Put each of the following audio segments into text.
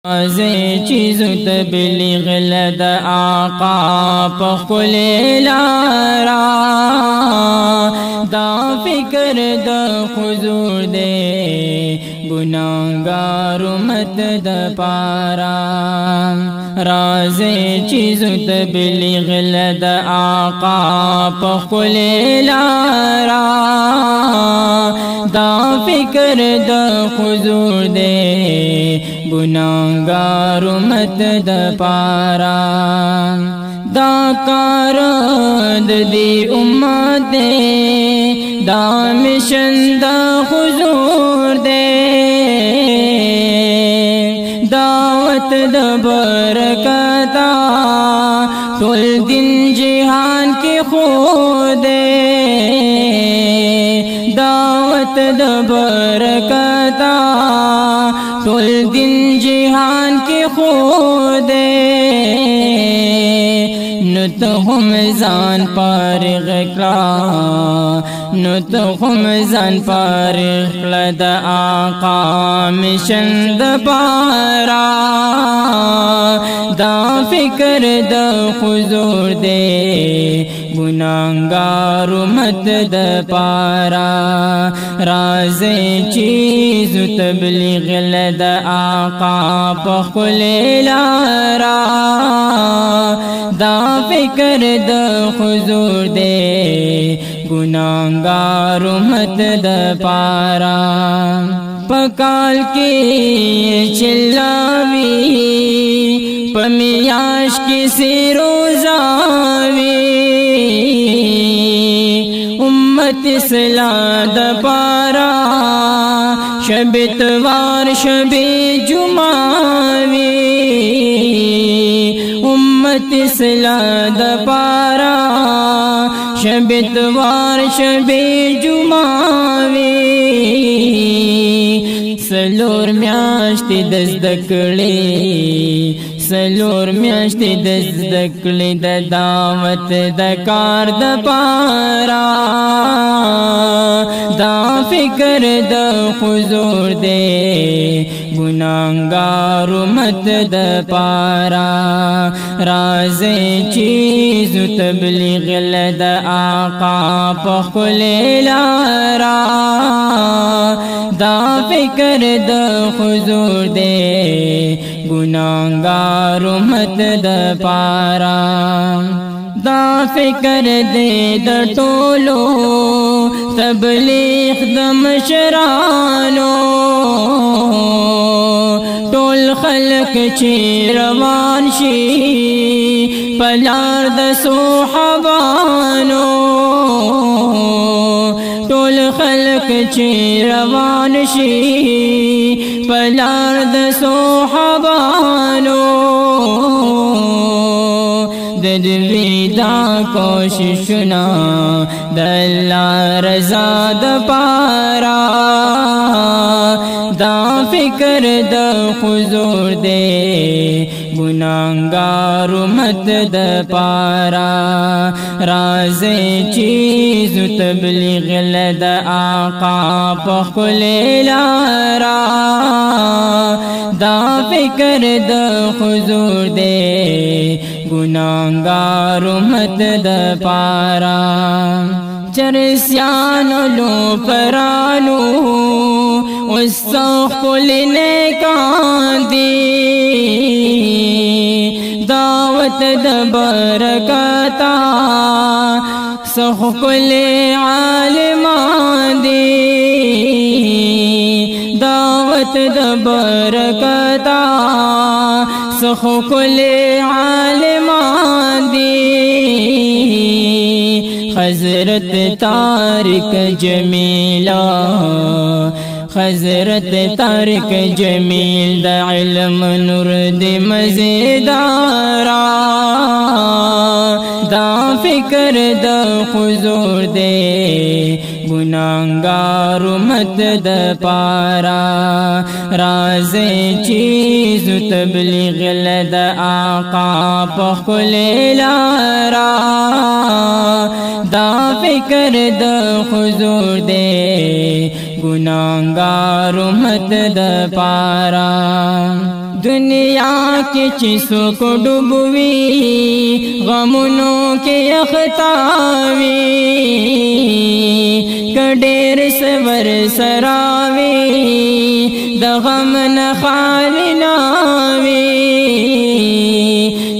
ازه چیزو تبلیغ لد آقا پخل لارا دا فکر دا حضور دے گناہگار امت دا پارا رازه چیزو تبلیغ لد آقا پخل لارا دا فکر دا حضور دے گناہگار امت دا پارا دا کار دی امت دے دا مشن دا حضور دے دعوت دا برکتا طول دن جہان کی خود دے دعوت دا برکتا طول دن جہان کی خود نو تو ہم زان پارغ کلا نو تو ہم زان پارغ کلا دا آقا مشن دا پارا دا فکر دا حضور دے گناہگار امت دا پارا رازے چیز تبلیغ لد آقا پخل لارا دا فکر دا حضور دے گناہگار امت دا پارا پکال کی چلاوی پمیاش کی سی روزاوی امت اصلاح دا پارا شب اتوار شب جمعوی امت اصلاح دا پارا شب اتوار شب جمعوی سلور میاشتی دزدکڑی سلور میاشتی دزدکڑی دا دعوت دا کار دا پارا دا فکر دا حضور دے گناہگار امت دا پارا رازے چیز تبلیغ لد آقا پخل لارا دا فکر دا حضور دے گناہگار امت دا پارا دا فکر دے دا ٹولو تبلیغ دا مشرانو ٹول خلق چی روان شی پلار دا صحابانو ٹول خلق چی روان شی پلار دا صحابانو دا کوششنا دا اللہ رضا دا پارا دا فکر دا حضور دے گناہگار امت دا پارا رازے چیز تبلیغ لد آقا پخل لارا دا فکر دا حضور دے گناہگار امت دا پارا چرسیانو لو پرانو استغفل نیکان دی دعوت دا برکتا سخکل عالمان دی دعوت دا برکتا سخکل عالمان دی حضرت طارق جمیلہ حضرت طارق جمیل دا علم نور دی مزیدارا دا فکر دا حضور دے گناہگار امت دا پارا رازے چیز تبلیغ لد آقا پخل لارا دا فکر دا حضور دے گناہگار امت دا پارا دنیا کی چیسو کو ڈوبوی غمونو کے اختاوی کڈیر سور سراوی د غم نه خالی ناوی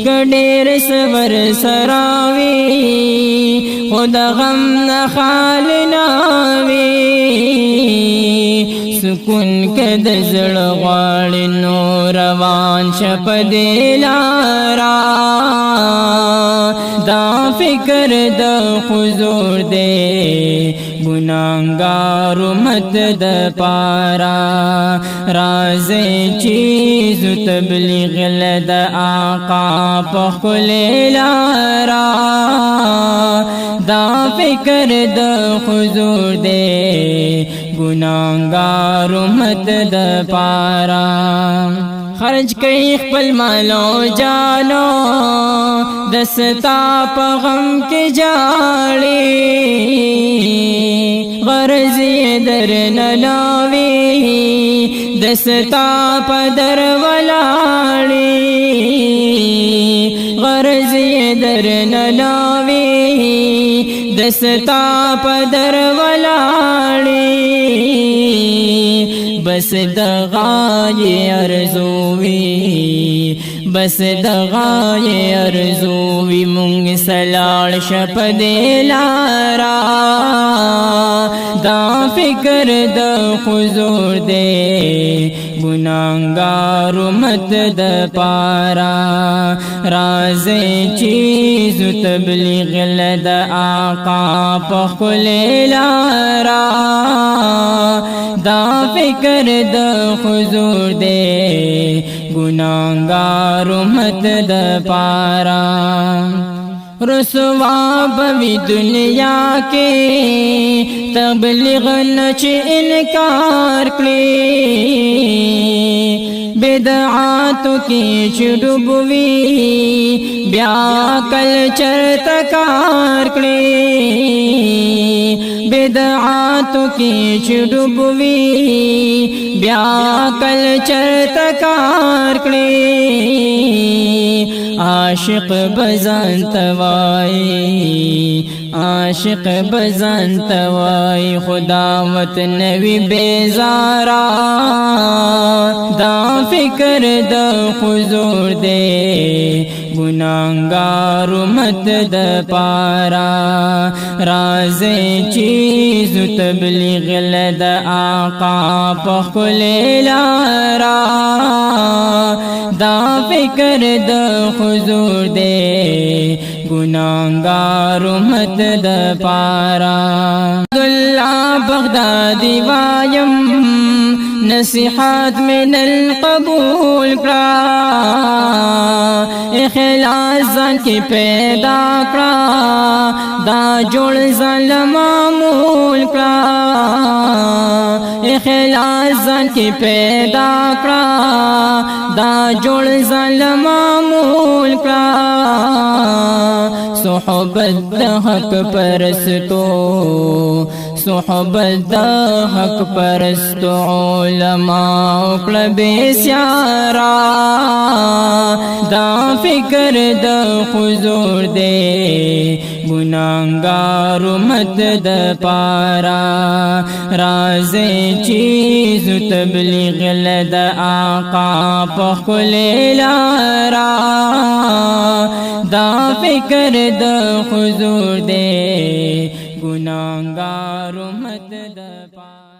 کډیر سور سراوی خود غم نه خالی ناوی سکون کد زړه غواړي نو روان شپ دی لارا دا فکر د حضور دی گناہگار امت د پارا رازی چیز تبلیغ لد آقا پخل لارا دا فکر د حضور دے گناہگار امت د پارا خرج کئی خپل مالو جانو دستا پا غم کے جاڑی غرضی در نلاوی دستا پا در ولاڑی غرضی در نلاوی دستا پا در ولاڑی بس دغای ارزوی بس دغای ارزوی مونگ سلاڑ شپ دے لارا دا فکر د حضور دے گناہگار امت د پارا رازی چیز تبلیغ لد آقا پخل لارا دا فکر د حضور دے گناہگار امت د پارا رسوا بوی دنیا کے تبلیغ نچ انکار کړي بدعاتو کی چډوبوي بیا کلچر تکار کړي بدعاتو کی چډوبوي بیا کلچر تکار کړي عاشق بزن توائی عاشق بزن توائی خداوت نوی بیزارا دا فکر د حضور دے گناہگار امت د پارا رازی چیز تبلیغ لد آقا پخل لارا دا فکر د حضور دے گناہگار امت د پارا عبداللہ بغدادی وایم نصیحات من القبول کرا اخلاص ځان کی پیدا کرا دا جوړ ځان معمول کرا اخلاص ځان کی پیدا کرا دا جوړ ځان معمول کرا صحبت د حق پرستو صحبت د حق پرستو علماء کړه بسیارا دا فکر د حضور دے گناہگار امت د پارا رازی چیز تبلیغ لد آقا پخل لارا دا فکر د حضور دے گناہگار امت د پارا